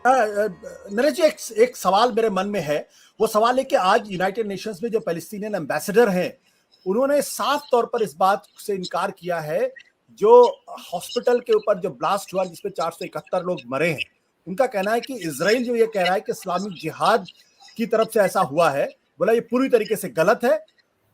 नरेश जी, एक सवाल मेरे मन में है। वो सवाल है कि आज यूनाइटेड नेशंस में जो पैलेस्टीनियन एम्बेसडर हैं, उन्होंने साफ तौर पर इस बात से इनकार किया है, जो हॉस्पिटल के ऊपर जो ब्लास्ट हुआ जिसमें 471 लोग मरे हैं, उनका कहना है कि इसराइल जो ये कह रहा है कि इस्लामिक जिहाद की तरफ से ऐसा हुआ है, बोला ये पूरी तरीके से गलत है।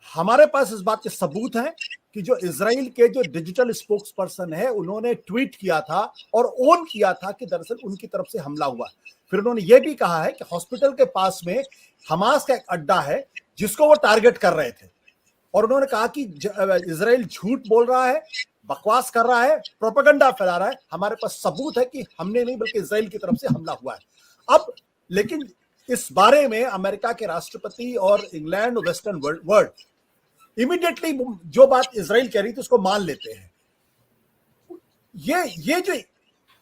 हमारे पास इस बात के सबूत हैं कि जो इजराइल के जो डिजिटल स्पोक्स पर्सन है, उन्होंने ट्वीट किया था और ओन किया था कि दरअसल उनकी तरफ से हमला हुआ। फिर उन्होंने ये भी कहा है कि हॉस्पिटल के पास में हमास का एक अड्डा है जिसको वो टारगेट कर रहे थे, और उन्होंने कहा कि इजराइल झूठ बोल रहा है, बकवास कर रहा है, प्रोपेगेंडा फैला रहा है। हमारे पास सबूत है कि हमने नहीं बल्कि इजराइल की तरफ से हमला हुआ है। अब लेकिन इस बारे में अमेरिका के राष्ट्रपति और इंग्लैंड और वेस्टर्न वर्ल्ड इमीडिएटली जो बात इजराइल कह रही थी उसको मान लेते हैं। ये जो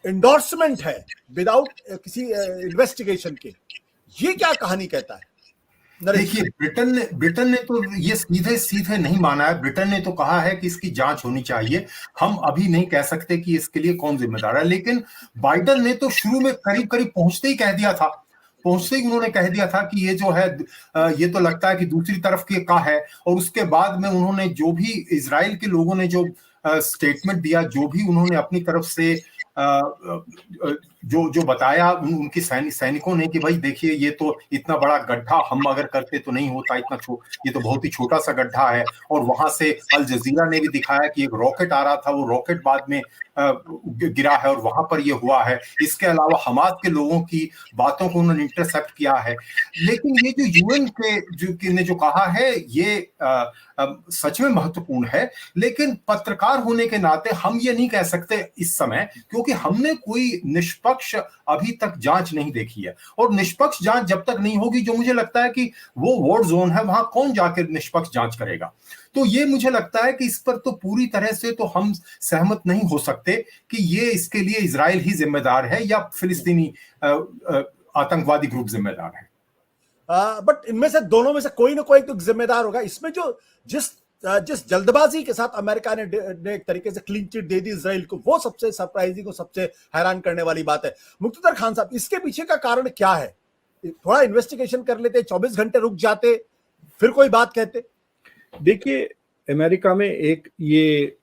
एंडोर्समेंट है विदाउट किसी इन्वेस्टिगेशन के, ये क्या कहानी कहता है? देखिए, ब्रिटेन ने तो ये सीधे सीधे नहीं माना है। ब्रिटेन ने तो कहा है कि इसकी जांच होनी चाहिए। हम अभी नहीं कह सकते कि इसके लिए कौन जिम्मेदार है, लेकिन बाइडेन ने तो शुरू में करीब करीब पहुंचते ही कह दिया था। पहुंचते ही उन्होंने कह दिया था कि ये जो है ये तो लगता है कि दूसरी तरफ के का है। और उसके बाद में उन्होंने जो भी इजराइल के लोगों ने जो स्टेटमेंट दिया, जो भी उन्होंने अपनी तरफ से जो बताया उनकी सैनिकों ने कि भाई देखिए, ये तो इतना बड़ा गड्ढा हम अगर करते तो नहीं होता, ये तो बहुत ही छोटा सा गड्ढा है। और वहां से अल जजीरा ने भी दिखाया कि एक रॉकेट आ रहा था, वो रॉकेट बाद में गिरा है और वहां पर ये हुआ है। इसके अलावा हमास के लोगों की बातों को उन्होंने इंटरसेप्ट किया है। लेकिन ये जो यूएन ने जो कहा है, ये सच में महत्वपूर्ण है। लेकिन पत्रकार होने के नाते हम ये नहीं कह सकते इस समय, क्योंकि हमने कोई निष्पक्ष अभी तक जांच नहीं देखी है। और निष्पक्ष जांच जब तक नहीं होगी, जो मुझे लगता है कि वो वॉर जोन है, वहां कौन जाकर निष्पक्ष जांच करेगा। तो ये मुझे लगता है कि इस पर तो पूरी तरह से तो हम सहमत नहीं हो सकते कि ये इसके लिए इजराइल ही जिम्मेदार है या फिलिस्तीनी आतंकवादी ग्रुप जिम्मेदार है। बट इनमें से दोनों में से कोई ना कोई तो जिम्मेदार होगा। इसमें जो जिस जल्दबाजी के साथ अमेरिका ने एक तरीके से क्लीन चिट दे दी इजराइल को, वो सबसे सरप्राइजिंग और सबसे हैरान करने वाली बात है। मुख्तार खान साहब, इसके पीछे का कारण क्या है? थोड़ा इन्वेस्टिगेशन कर लेते, 24 घंटे रुक जाते, फिर कोई बात कहते। देखिए, अमेरिका में एक ये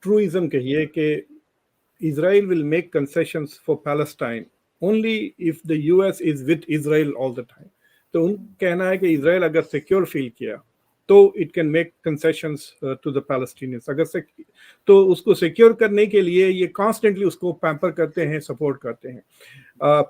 ट्रूइज्म कहिए कि Israel will make concessions for Palestine only if the US is with Israel all the time. तो उनका कहना है कि इजराइल अगर सिक्योर फील किया तो it can make concessions to the Palestinians. अगर तो उसको सिक्योर करने के लिए ये कॉन्स्टेंटली उसको पैम्पर करते हैं, सपोर्ट करते हैं।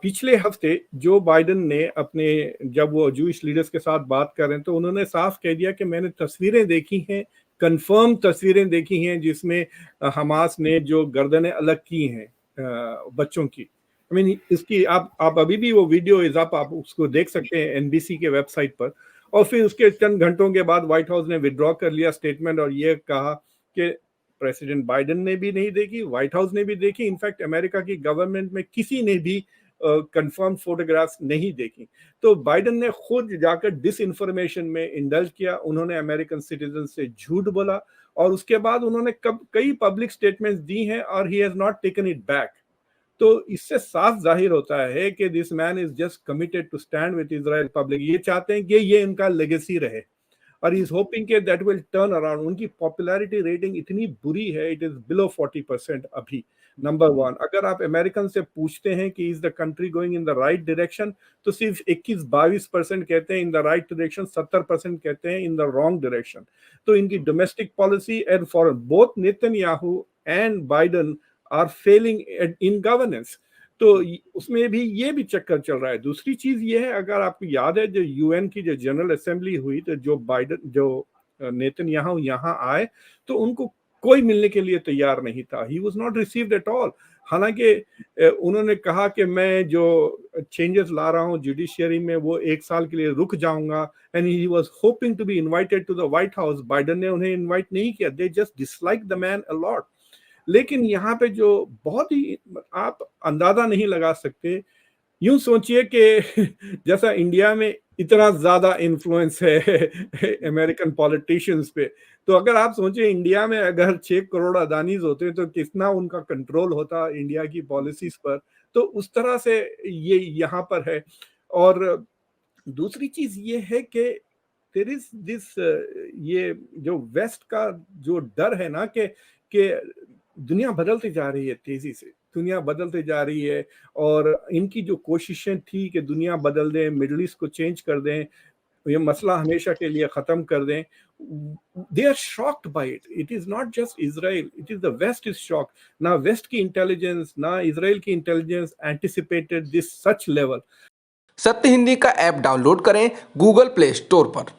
पिछले हफ्ते जो बाइडेन ने अपने, जब वो जूइश लीडर्स के साथ बात कर रहे हैं, तो उन्होंने साफ कह दिया कि मैंने तस्वीरें देखी हैं, कंफर्म तस्वीरें देखी हैं, जिसमें हमास ने जो गर्दनें अलग की हैं बच्चों की। आई मीन, इसकी आप अभी भी वो वीडियो इज आप उसको देख सकते हैं एनबीसी के वेबसाइट पर। और फिर उसके चंद घंटों के बाद व्हाइट हाउस ने विड्रॉ कर लिया स्टेटमेंट और ये कहा कि प्रेसिडेंट बाइडेन ने भी नहीं देखी, व्हाइट हाउस ने भी देखी, इनफैक्ट अमेरिका की गवर्नमेंट में किसी ने भी कंफर्म फोटोग्राफ्स नहीं देखी। तो बाइडेन ने खुद जाकर डिस इंफॉर्मेशन में इंडल्ज किया। उन्होंने अमेरिकन सिटीजन से झूठ बोला और उसके बाद उन्होंने कई पब्लिक स्टेटमेंट्स दी हैं और he has not taken it back. तो इससे साफ जाहिर होता है कि this man is just committed to stand with Israel public. ये चाहते हैं कि ये इनका लेगेसी रहे और ही इज होपिंग कि दैट विल टर्न अराउंड। उनकी पॉपुलैरिटी रेटिंग इतनी बुरी है, इट इज बिलो 40% अभी, नंबर वन। अगर आप अमेरिकन से पूछते हैं कि is the country going in the right direction, तो सिर्फ 21-22% कहते हैं इन द राइट डायरेक्शन, 70% कहते हैं इन द रॉन्ग डायरेक्शन। तो इनकी domestic policy and foreign, both Netanyahu and Biden are failing in governance. तो उसमें भी ये भी चक्कर चल रहा है। दूसरी चीज ये है, अगर आपको याद है, जो यूएन की जो जनरल असेंबली हुई, तो जो नेतन्याहू यहाँ आए तो उनको कोई मिलने के लिए तैयार नहीं था। He was not received at all. हालांकि उन्होंने कहा कि मैं जो चेंजेस ला रहा हूँ जुडिशियरी में वो 1 साल के लिए रुक जाऊंगा, and he was hoping to be invited to the White House. Biden ने उन्हें इनवाइट नहीं किया। They just dislike the man a lot. लेकिन यहाँ पे जो बहुत ही आप अंदाजा नहीं लगा सकते, यूं सोचिए कि जैसा इंडिया में इतना ज्यादा इन्फ्लुएंस है अमेरिकन पॉलिटिशियंस पे, तो अगर आप सोचिए इंडिया में अगर 6 करोड़ अदानीज होते तो कितना उनका कंट्रोल होता इंडिया की पॉलिसीज पर। तो उस तरह से ये यहाँ पर है। और दूसरी चीज ये है कि देयर इज दिस ये जो वेस्ट का जो डर है ना कि दुनिया बदलती जा रही है तेजी से, दुनिया बदलती जा रही है, और इनकी जो कोशिशें थी कि दुनिया बदल दें, मिडिल ईस्ट को चेंज कर दें, ये मसला हमेशा के लिए खत्म कर दें, they are shocked by it. It is not just Israel, it is the west is shocked. ना वेस्ट की इंटेलिजेंस ना इजराइल की intelligence anticipated this such level. सत्य हिंदी का ऐप डाउनलोड करें गूगल प्ले स्टोर पर।